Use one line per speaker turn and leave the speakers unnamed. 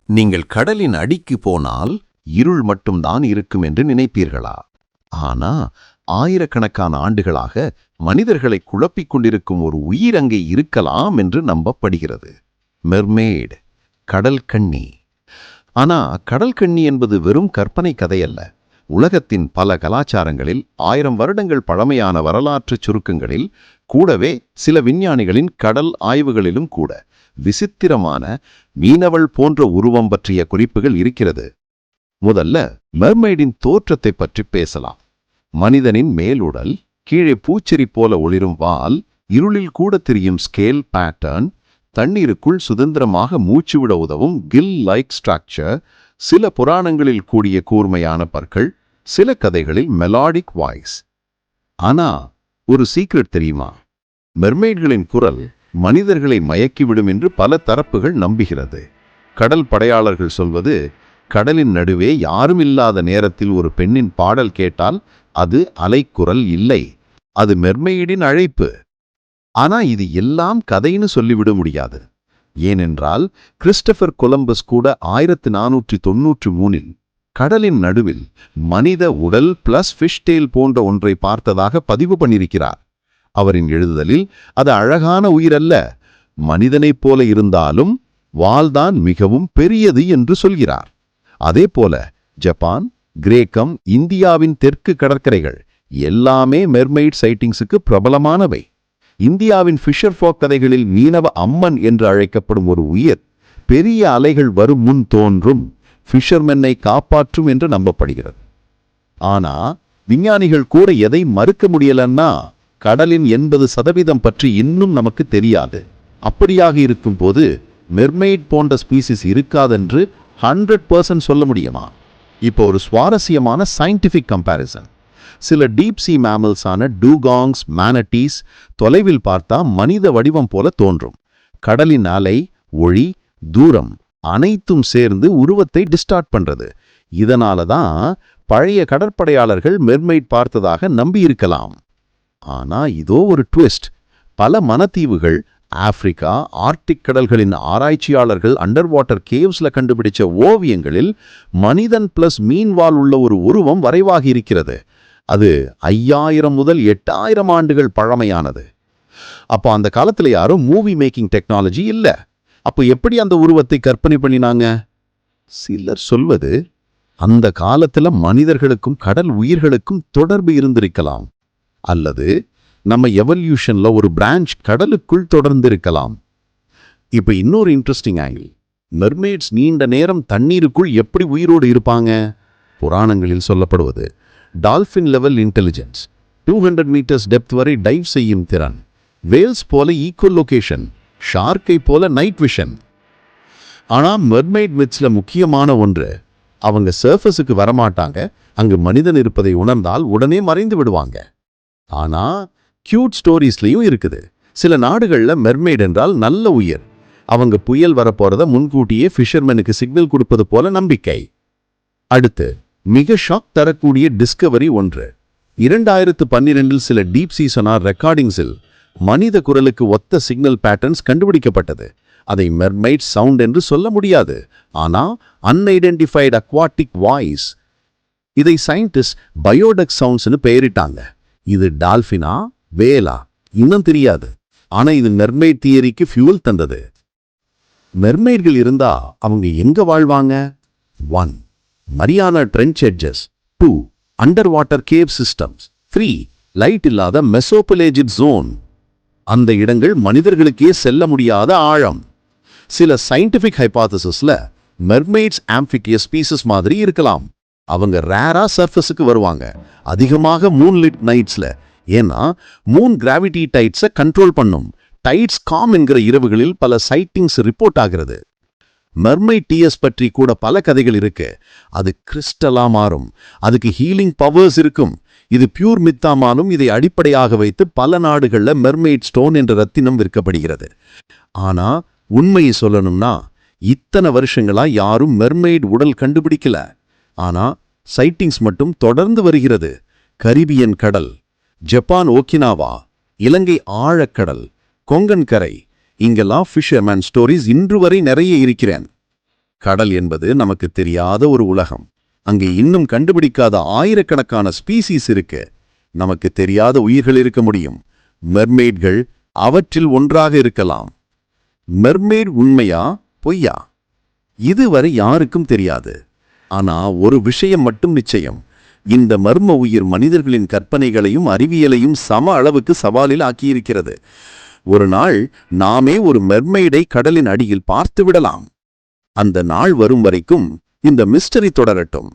நீங்கள் கடலின் அடிக்கு போனால் இருள் மட்டும்தான் இருக்கும் என்று நினைப்பீர்களா? ஆனா ஆயிரக்கணக்கான ஆண்டுகளாக மனிதர்களை குழப்பிக் கொண்டிருக்கும் ஒரு உயிர் அங்கே இருக்கலாம் என்று நம்பப்படுகிறது. மெர்மெய்ட், கடல் கன்னி. ஆனா கடல் கன்னி என்பது வெறும் கற்பனை கதையல்ல. உலகத்தின் பல கலாச்சாரங்களில் 1000 வருடங்கள் பழமையான வரலாற்றுச் சுருக்கங்களில், கூடவே சில விஞ்ஞானிகளின் கடல் ஆய்வுகளிலும் கூட விசித்திரமான மீனவள் போன்ற உருவம் பற்றிய குறிப்புகள் இருக்கிறது. முதல்ல மெர்மெய்டின் தோற்றத்தை பற்றி பேசலாம். மனிதனின் மேலுடல், கீழே பூச்செறி போல ஒளிரும் வால், இருளில் கூட தெரியும் ஸ்கேல் பேட்டர்ன், தண்ணீருக்குள் சுதந்திரமாக மூச்சுவிட உதவும் கில் லைக் ஸ்ட்ரக்சர், சில புராணங்களில் கூடிய கூர்மையான பற்கள், சில கதைகளில் மெலாடிக் வாய்ஸ். ஆனா ஒரு சீக்ரெட் தெரியுமா? மெர்மெய்ட்களின் குரல் மனிதர்களை மயக்கிவிடும் என்று பல தரப்புகள் நம்புகிறது. கடல் படையாளர்கள் சொல்வது, கடலின் நடுவே யாரும் இல்லாத நேரத்தில் ஒரு பெண்ணின் பாடல் கேட்டால் அது அலைக்குரல் இல்லை, அது மெர்மெய்டின் அழைப்பு. ஆனா இது எல்லாம் கதைன்னு சொல்லிவிட முடியாது. ஏனென்றால் கிறிஸ்டபர் கொலம்பஸ் கூட 1493இல் கடலின் நடுவில் மனித உடல் பிளஸ் ஃபிஷ் டெயில் போன்ற ஒன்றை பார்த்ததாக பதிவு பண்ணியிருக்கிறார். அவரின் எழுதுதலில் அது அழகான உயிரல்ல, மனிதனைப் போல இருந்தாலும் வால்தான் மிகவும் பெரியது என்று சொல்கிறார். அதே போல ஜப்பான், கிரேக்கம், இந்தியாவின் தெற்கு கடற்கரைகள் எல்லாமே மெர்மெய்ட் சைட்டிங்ஸுக்கு பிரபலமானவை. இந்தியாவின் ஃபிஷர் ஃபோக் கதைகளில் மீனவ அம்மன் என்று அழைக்கப்படும் ஒரு உயிர் பெரிய அலைகள் வரும் முன் தோன்றும், ஃபிஷர்மென்னை காப்பாற்றும் என்று நம்பப்படுகிறது. ஆனா விஞ்ஞானிகள் கூட எதை மறுக்க முடியலன்னா, கடலின் 80% பற்றி இன்னும் நமக்கு தெரியாது. அப்படியாக இருக்கும்போது மெர்மெய்ட் போன்ற ஸ்பீசிஸ் இருக்காதென்று 100% சொல்ல முடியுமா? இப்போ ஒரு சுவாரஸ்யமான சயின்டிஃபிக் கம்பேரிசன். சில டீப் சி மேமல்ஸான டூகாங்ஸ், மேனட்டீஸ் தொலைவில் பார்த்தா மனித வடிவம் போல தோன்றும். கடலின் அலை, ஒளி, தூரம் அனைத்தும் சேர்ந்து உருவத்தை டிஸ்டார்ட் பண்றது. இதனால தான் பழைய கடற்படையாளர்கள் மெர்மெய்ட் பார்த்ததாக நம்பியிருக்கலாம். ஆனா இதோ ஒரு ட்விஸ்ட். பல மனத்தீவுகள், ஆப்பிரிக்கா, ஆர்டிக் கடல்களின் ஆராய்ச்சியாளர்கள் அண்டர் வாட்டர் கேவ்ஸ்ல கண்டுபிடிச்ச ஓவியங்களில் மனிதன் பிளஸ் மீன்வால் உள்ள ஒரு உருவம் வரைவாகி இருக்கிறது. அது 5000 முதல் 8000 ஆண்டுகள் பழமையானது. அப்போ அந்த காலத்துல யாரும் மூவி மேக்கிங் டெக்னாலஜி இல்ல. அப்போ எப்படி அந்த உருவத்தை கற்பனை பண்ணினாங்க? சிலர் சொல்வது, அந்த காலத்துல மனிதர்களுக்கும் கடல் உயிர்களுக்கும் தொடர்பு இருந்திருக்கலாம், அல்லது நம்ம எவல்யூஷன்ல ஒரு பிரான்ச் கடலுக்குள் தொடர்ந்திருக்கலாம். இப்ப இன்னொரு இன்ட்ரெஸ்டிங் ஆங்கிள். மெர்மெய்ட்ஸ் நீண்ட நேரம் தண்ணீருக்குள் எப்படி உயிரோடு இருப்பாங்க? புராணங்களில் சொல்லப்படுவது, dolphin level intelligence, 200 metres depth வரை டைவ் செய்யும் திறன், வேல்ஸ் போல ஈக்குவல் லொகேஷன், ஷார்க்கை போல நைட் விஷன். ஆனா மெர்மெய்ட் மித்ஸ்ல முக்கியமான ஒன்று, அவங்க சர்ஃபஸுக்கு வரமாட்டாங்க, அங்கு மனிதன் இருப்பதை உணர்ந்தால் உடனே மறைந்து விடுவாங்க. ஆனா கியூட் ஸ்டோரிஸ்லயும் இருக்குது. சில நாடுகள்ல மெர்மெய்ட் என்றால் நல்ல உயிர். அவங்க புயல் வரப்போறத முன்கூட்டியே ஃபிஷர்மேனுக்கு சிக்னல் கொடுப்பது போல நம்பிக்கை. அடுத்து மிக ஷாக் தரக்கூடிய டிஸ்கவரி ஒன்று. 2012இல் சில டீப் சீ சொனார் ரெக்கார்டிங்ஸில் மனித குரலுக்கு ஒத்த சிக்னல் பேட்டர்ன்ஸ் கண்டுபிடிக்கப்பட்டது. அதை மெர்மெய்ட் சவுண்ட் என்று சொல்ல முடியாது, ஆனா அன்ஐடென்டிஃபைடு அக்வாட்டிக் வாய்ஸ். இதை சயின்டிஸ்ட் பயோடக் சவுண்ட்ஸ்னு பெயரிட்டாங்க. இது டால்ஃபினா, வேலா இன்னும் தெரியாது. ஆனா இது மெர்மெய்ட் தியரிக்கு ஃபியூல் தந்தது. மெர்மெய்ட்கள் இருந்தா அவங்க எங்க வாழ்வாங்க? 1. Mariana trench edges. 2. Underwater cave systems. 3. Light இல்லாத மெசோபலேஜிட் ஜோன். அந்த இடங்கள் மனிதர்களுக்கே செல்ல முடியாத ஆழம். சில சயின்டிஃபிக் ஹைபாதசிஸ்ல மெர்மெய்ட்ஸ் ஆம்பிஃபியஸ் ஸ்பீசிஸ் மாதிரி இருக்கலாம். அவங்க ரேரா சர்ஃபஸுக்கு வருவாங்க, அதிகமாக மூன்லிட் நைட்ஸ்ல. ஏன்னா மூன் கிராவிட்டி டைட்ஸை கண்ட்ரோல் பண்ணும். டைட்ஸ் காம் என்கிற இரவுகளில் பல சைட்டிங்ஸ் ரிப்போர்ட் ஆகிறது. மெர்மெய்ட் டிஎஸ் பற்றி கூட பல கதைகள் இருக்கு. அது கிறிஸ்டலா மாறும், அதுக்கு ஹீலிங் பவர்ஸ் இருக்கும். இது பியூர் மித்தாமானும் இதை அடிப்படையாக வைத்து பல நாடுகள்ல மெர்மெய்ட் ஸ்டோன் என்ற ரத்தினம் விற்கப்படுகிறது. ஆனா உண்மையை சொல்லணும்னா, இத்தனை வருஷங்களா யாரும் மெர்மெய்ட் உடல் கண்டுபிடிக்கல. ஆனா சைட்டிங்ஸ் மட்டும் தொடர்ந்து வருகிறது. கரிபியன் கடல், ஜப்பான் ஓகினாவா, இலங்கை ஆழக்கடல், கொங்கன் கரை, இங்கெல்லாம் ஃபிஷர்மேன் ஸ்டோரிஸ் இன்று வரை நிறைய இருக்கிறேன். கடல் என்பது நமக்கு தெரியாத ஒரு உலகம். அங்கே இன்னும் கண்டுபிடிக்காத ஆயிரக்கணக்கான ஸ்பீசிஸ் இருக்கு. நமக்கு தெரியாத உயிர்கள் இருக்க முடியும். மெர்மெய்ட்கள் அவற்றில் ஒன்றாக இருக்கலாம். மெர்மெய்ட் உண்மையா பொய்யா? இதுவரை யாருக்கும் தெரியாது. ஆனா ஒரு விஷயம் மட்டும் நிச்சயம். இந்த மர்ம உயிர் மனிதர்களின் கற்பனைகளையும் அறிவியலையும் சம அளவுக்கு சவாலில் ஆக்கியிருக்கிறது. ஒரு நாள் நாமே ஒரு மெர்மெய்டை கடலின் அடியில் பார்த்து விடலாம். அந்த நாள் வரும் வரைக்கும் இந்த மிஸ்டரி தொடரட்டும்.